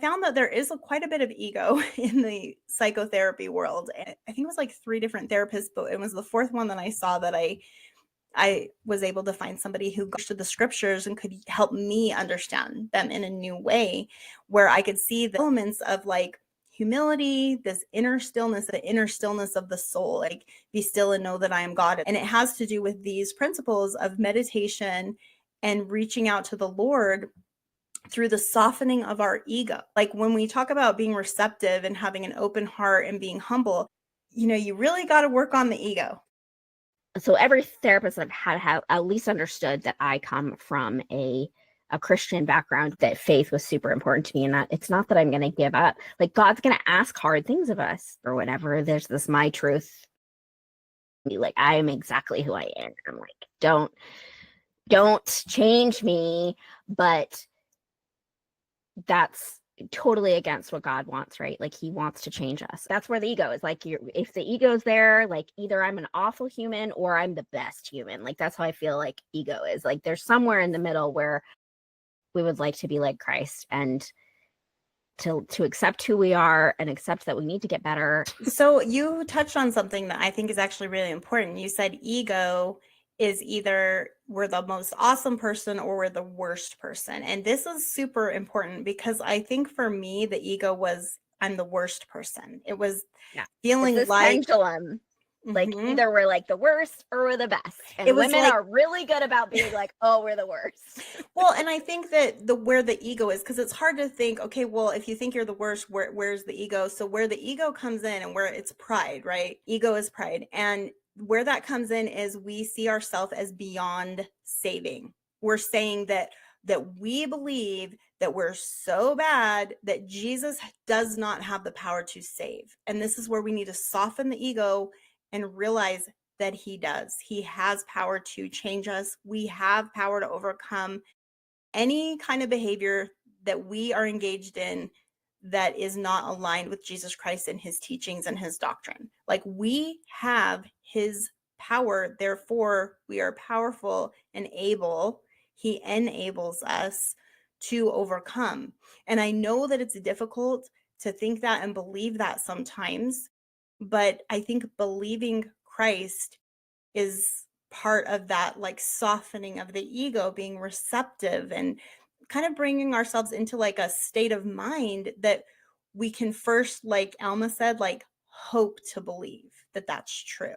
found that there is quite a bit of ego in the psychotherapy world. And I think it was like 3 different therapists, but it was the 4th one that I saw that I was able to find somebody who understood the scriptures and could help me understand them in a new way, where I could see the elements of like humility, this inner stillness, the inner stillness of the soul, like be still and know that I am God. And it has to do with these principles of meditation and reaching out to the Lord through the softening of our ego. Like when we talk about being receptive and having an open heart and being humble, you really got to work on the ego. So every therapist I've had have at least understood that I come from a Christian background, that faith was super important to me, and that it's not that I'm going to give up. Like God's going to ask hard things of us or whatever. There's this my truth. Like I am exactly who I am. I'm like, don't change me, but that's totally against what God wants, right? Like he wants to change us. That's where the ego is. Like if the ego's there, like either I'm an awful human or I'm the best human. Like that's how I feel like ego is. Like there's somewhere in the middle where we would like to be like Christ and to accept who we are and accept that we need to get better. So you touched on something that I think is actually really important. You said ego is either we're the most awesome person or we're the worst person. And this is super important because I think for me, the ego was I'm the worst person. It was feeling it's this like pendulum. Like either we're like the worst or we're the best. And women are really good about being like, oh, we're the worst. Well, and I think that where the ego is, because it's hard to think, okay, well, if you think you're the worst, where's the ego? So where the ego comes in and where it's pride, right? Ego is pride. And where that comes in is we see ourselves as beyond saving. We're saying that we believe that we're so bad that Jesus does not have the power to save. And this is where we need to soften the ego and realize that he does. He has power to change us. We have power to overcome any kind of behavior that we are engaged in that is not aligned with Jesus Christ and his teachings and his doctrine. Like we have his power, therefore we are powerful and able. He enables us to overcome. And I know that it's difficult to think that and believe that sometimes, but I think believing Christ is part of that, like softening of the ego, being receptive and kind of bringing ourselves into like a state of mind that we can first, like Alma said, like hope to believe that that's true.